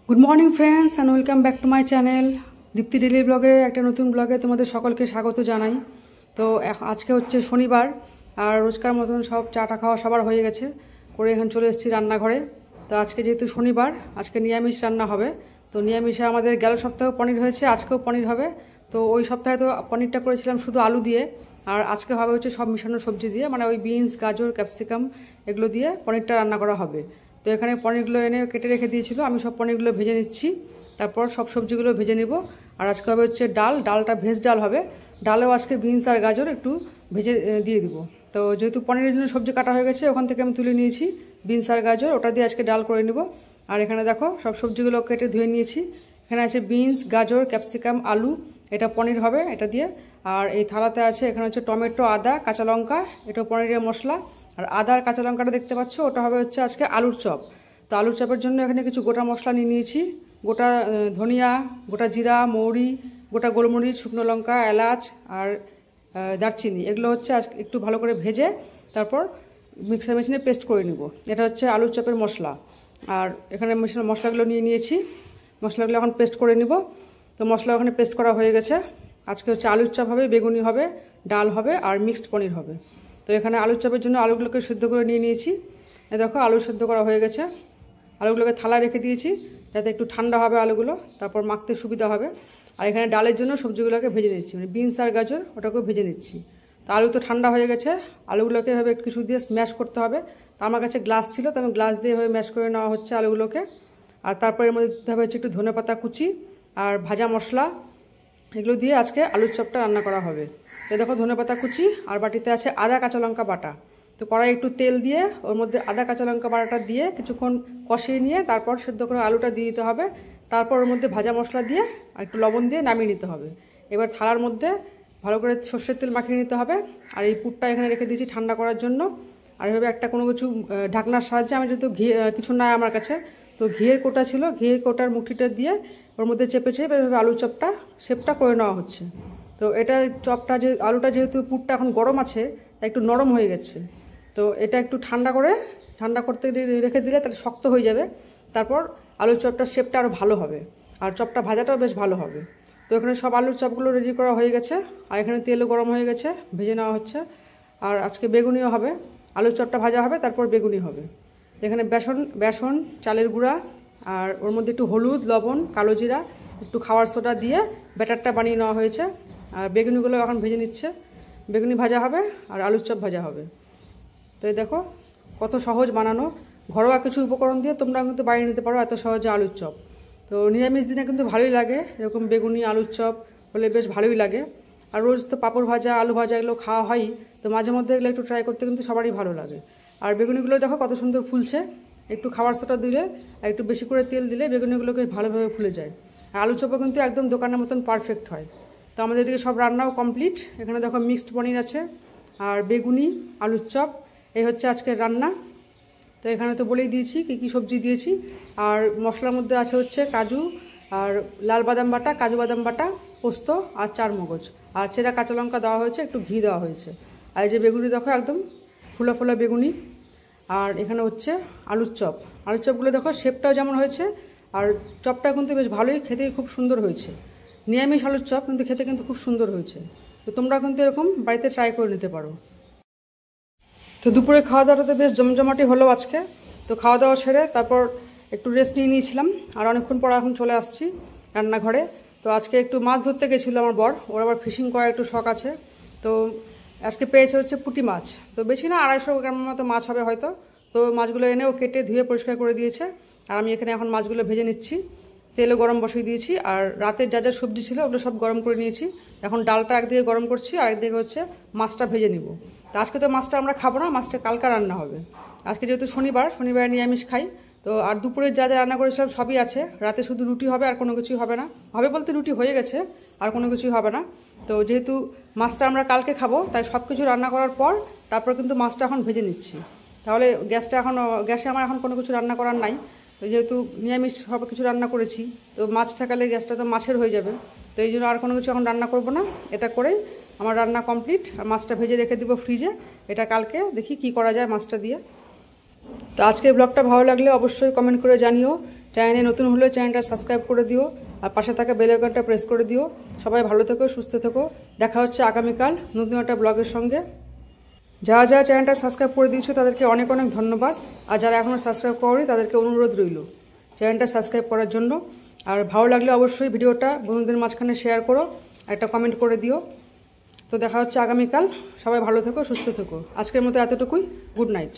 Good morning friends and welcome back to my channel Dipti daily ব্লগের একটা নতুন ব্লগে তোমাদের সকলকে স্বাগত জানাই। তো আজকে হচ্ছে শনিবার, আর রোজকার মতন সব চাটা খাওয়া সবার হয়ে গেছে, করে এখানে চলে এসেছি রান্নাঘরে। তো আজকে যেহেতু শনিবার, আজকে নিরামিষ রান্না হবে। তো নিরামিষে আমাদের গেল সপ্তাহেও পনির হয়েছে, আজকেও পনির হবে। তো ওই সপ্তাহে তো পনিরটা করেছিলাম শুধু আলু দিয়ে, আর আজকে হবে হচ্ছে সব মিশানো সবজি দিয়ে, মানে ওই বিনস, গাজর, ক্যাপসিকাম এগুলো দিয়ে পনিরটা রান্না করা হবে। তো এখানে পনিরগুলো এনে কেটে রেখে দিয়েছিল, আমি সব পনিরগুলো ভেজে নিচ্ছি, তারপর সব সবজিগুলো ভেজে নেব। আর আজকে হবে হচ্ছে ডালটা ভেজ ডাল হবে। ডালেও আজকে বিনস আর গাজর একটু ভেজে দিয়ে দিব। তো যেহেতু পনিরের জন্য সবজি কাটা হয়ে গেছে, ওখান থেকে আমি তুলে নিয়েছি বিনস আর গাজর, ওটা দিয়ে আজকে ডাল করে নেব। আর এখানে দেখো সব সবজিগুলো কেটে ধুয়ে নিয়েছি। এখানে আছে বিনস, গাজর, ক্যাপসিকাম, আলু, এটা পনির হবে এটা দিয়ে। আর এই থালাতে আছে এখানে হচ্ছে টমেটো, আদা, কাঁচা লঙ্কা, এটা পনিরের মশলা। আর আদা আর কাঁচা লঙ্কাটা দেখতে পাচ্ছ, ওটা হবে হচ্ছে আজকে আলুর চপ। তো আলুর চপের জন্য এখানে কিছু গোটা মশলা নিয়ে নিয়েছি, গোটা ধনিয়া, গোটা জিরা, মৌরি, গোটা গোলমরিচ, শুকনো লঙ্কা, এলাচ আর দারচিনি, এগুলো হচ্ছে আজকে একটু ভালো করে ভেজে তারপর মিক্সার মেশিনে পেস্ট করে নিব। এটা হচ্ছে আলুর চপের মশলা। আর এখানে মশলাগুলো নিয়ে নিয়েছি, মশলাগুলো এখন পেস্ট করে নিব। তো মশলা ওখানে পেস্ট করা হয়ে গেছে। আজকে হচ্ছে আলুর চপ হবে, বেগুনি হবে, ডাল হবে আর মিক্সড পনির হবে। তো এখানে আলুর চপের জন্য আলুগুলোকে সিদ্ধ করে নিয়ে নিয়েছি। দেখো আলু সিদ্ধ করা হয়ে গেছে, আলুগুলোকে থালায় রেখে দিয়েছি যাতে একটু ঠান্ডা হবে আলুগুলো, তারপর মাখতে সুবিধা হবে। আর এখানে ডালের জন্য সবজিগুলোকে ভেজে নিচ্ছি, মানে বিনস আর গাজর ওটাকেও ভেজে নিচ্ছি। তো আলু তো ঠান্ডা হয়ে গেছে, আলুগুলোকে এভাবে কিছু দিয়ে স্ম্যাশ করতে হবে। তো আমার কাছে গ্লাস ছিল, তো আমি গ্লাস দিয়ে এভাবে ম্যাশ করে নেওয়া হচ্ছে আলুগুলোকে। আর তারপর এর মধ্যে দিতে হবে হচ্ছে একটু ধনেপাতা কুচি আর ভাজা মশলা, এগুলো দিয়ে আজকে আলুর চপটা রান্না করা হবে। তো দেখো ধনেপাতা কুচি, আর বাটিতে আছে আদা কাঁচা লঙ্কা বাটা। তো কড়াই একটু তেল দিয়ে ওর মধ্যে আদা কাঁচা লঙ্কা বাটাটা দিয়ে কিছুক্ষণ কষিয়ে নিয়ে তারপর সেদ্ধ করে আলুটা দিয়ে দিতে হবে। তারপর ওর মধ্যে ভাজা মশলা দিয়ে আর একটু লবণ দিয়ে নামিয়ে নিতে হবে। এবার থালার মধ্যে ভালো করে সর্ষের তেল মাখিয়ে নিতে হবে। আর এই পুরটা এখানে রেখে দিয়েছি ঠান্ডা করার জন্য। আর এভাবে একটা কোনো কিছু ঢাকনার সাহায্যে, আমি যেহেতু ঘি কিছু নাই আমার কাছে, তো ঘিয়ের কোটা ছিল, ঘিয়ের কোটার মুঠিটা দিয়ে ওর মধ্যে চেপে চেপে এভাবে আলু চপটা শেপটা করে নেওয়া হচ্ছে। তো এটা চপটা যে আলুটা যেহেতু পুরটা এখন গরম আছে, তাই একটু নরম হয়ে গেছে। তো এটা একটু ঠান্ডা করতে রেখে দিলে তাহলে শক্ত হয়ে যাবে, তারপর আলুর চপটার শেপটা আরও ভালো হবে আর চপটা ভাজাটাও বেশ ভালো হবে। তো এখানে সব আলুর চপগুলো রেডি করা হয়ে গেছে। আর এখানে তেলও গরম হয়ে গেছে, ভেজে নেওয়া হচ্ছে। আর আজকে বেগুনিও হবে, আলুর চপটা ভাজা হবে তারপর বেগুনি হবে। এখানে বেসন, চালের গুঁড়া আর ওর মধ্যে একটু হলুদ, লবণ, কালো জিরা, একটু খাওয়ার সোডা দিয়ে ব্যাটারটা বানিয়ে নেওয়া হয়েছে। আর বেগুনিগুলো এখন ভেজে নিচ্ছে, বেগুনি ভাজা হবে আর আলুর চপ ভাজা হবে। তো এই দেখো কত সহজ বানানো, ঘরোয়া কিছু উপকরণ দিয়ে তোমরা কিন্তু বানিয়ে নিতে পারো এত সহজে আলুর চপ। তো নিরামিষ দিনে কিন্তু ভালোই লাগে, এরকম বেগুনি আলুর চপ হলে বেশ ভালোই লাগে। আর রোজ তো পাঁপড় ভাজা, আলু ভাজা এগুলো খাওয়া হয়ই, তো মাঝে মধ্যে এগুলো একটু ট্রাই করতে কিন্তু সবারই ভালো লাগে। আর বেগুনিগুলো দেখো কত সুন্দর ফুলছে, একটু খাবার সোডা দিলে আর একটু বেশি করে তেল দিলে বেগুনিগুলোকে ভালোভাবে ফুলে যায়। আর আলু চপও কিন্তু একদম দোকানের মতন পারফেক্ট হয়। তো আমাদের এদিকে সব রান্নাও কমপ্লিট। এখানে দেখো মিক্সড পনির আছে আর বেগুনি, আলুর চপ, এই হচ্ছে আজকের রান্না। তো এখানে তো বলেই দিয়েছি কী কী সবজি দিয়েছি। আর মশলার মধ্যে আছে হচ্ছে কাজু আর লাল বাদাম বাটা, কাজু বাদাম বাটা, পোস্ত আর চারমগজ, আর চেরা কাঁচা লঙ্কা দেওয়া হয়েছে, একটু ঘি দেওয়া হয়েছে। আর এই যে বেগুনি দেখো একদম ফোলা ফোলা বেগুনি। আর এখানে হচ্ছে আলুর চপ, আলুর চপগুলো দেখো শেপটাও যেমন হয়েছে, আর চপটা কিন্তু বেশ ভালোই, খেতে খুব সুন্দর হয়েছে। নিরামিষ আলুর চপ কিন্তু খেতে কিন্তু খুব সুন্দর হয়েছে। তো তোমরা কিন্তু এরকম বাড়িতে ট্রাই করে নিতে পারো। তো দুপুরে খাওয়া দাওয়াটা তো বেশ জমজমাটি হলো আজকে। তো খাওয়া দাওয়া সেরে তারপর একটু রেস্ট নিয়ে নিয়েছিলাম, আর অনেকক্ষণ পর এখন চলে আসছি রান্নাঘরে। তো আজকে একটু মাছ ধরতে গেছিলো আমার বর, ওর আবার ফিশিং করার একটু শখ আছে। তো আজকে পেয়েছে হচ্ছে পুঁটি মাছ, তো বেশি না 250 গ্রামের মতো মাছ হবে হয়তো। তো মাছগুলো এনেও কেটে ধুয়ে পরিষ্কার করে দিয়েছে। আর আমি এখানে এখন মাছগুলো ভেজে নিচ্ছি, তেলও গরম বসিয়ে দিয়েছি। আর রাতের যা যা সবজি ছিল ওগুলো সব গরম করে নিয়েছি। এখন ডালটা একদিকে গরম করছি আর একদিকে হচ্ছে মাছটা ভেজে নিব। তো আজকে তো মাছটা আমরা খাবো না, মাছটা কালকা রান্না হবে। আজকে যেহেতু শনিবার নিরামিষ খাই। তো আর দুপুরে যা যা রান্না করেছিলাম সবই আছে, রাতে শুধু রুটি হবে আর কোনো কিছুই হবে না। হবে বলতে রুটি হয়ে গেছে, আর কোনো কিছুই হবে না। তো যেহেতু মাছটা আমরা কালকে খাবো, তাই সব কিছু রান্না করার পর তারপর কিন্তু মাছটা এখন ভেজে নিচ্ছি। তাহলে গ্যাসে আমার এখন কোনো কিছু রান্না করার নাই। তো যেহেতু নিরামিষ সব কিছু রান্না করেছি, তো মাছ থাকালে গ্যাসটা তো মাছের হয়ে যাবে। তো এই জন্য আর কোনো কিছু এখন রান্না করব না, এটা করেই আমার রান্না কমপ্লিট। আর মাছটা ভেজে রেখে দিব ফ্রিজে, এটা কালকে দেখি কি করা যায় মাছটা দিয়ে। তো আজকের ব্লগটা ভালো লাগলে অবশ্যই কমেন্ট করে জানিও চ্যানেলে নতুন হলে চ্যানেলটা সাবস্ক্রাইব করে দিও আর পাশে থাকা বেল আইকনটা প্রেস করে দিও। সবাই ভালো থেকো, সুস্থ থেকো। দেখা হচ্ছে আগামীকাল নতুন একটা ব্লগের সঙ্গে। যারা যারা চ্যানেলটা সাবস্ক্রাইব করে দিয়েছো তাদেরকে অনেক অনেক ধন্যবাদ। আর যারা এখনও সাবস্ক্রাইব করেনি তাদেরকে অনুরোধ রইল চ্যানেলটা সাবস্ক্রাইব করার জন্য। আর ভালো লাগলে অবশ্যই ভিডিওটা বন্ধুদের মাঝখানে শেয়ার করো, একটা কমেন্ট করে দিও। তো দেখা হচ্ছে আগামীকাল। সবাই ভালো থেকো, সুস্থ থেকো। আজকের মতো এতটুকুই। Good night.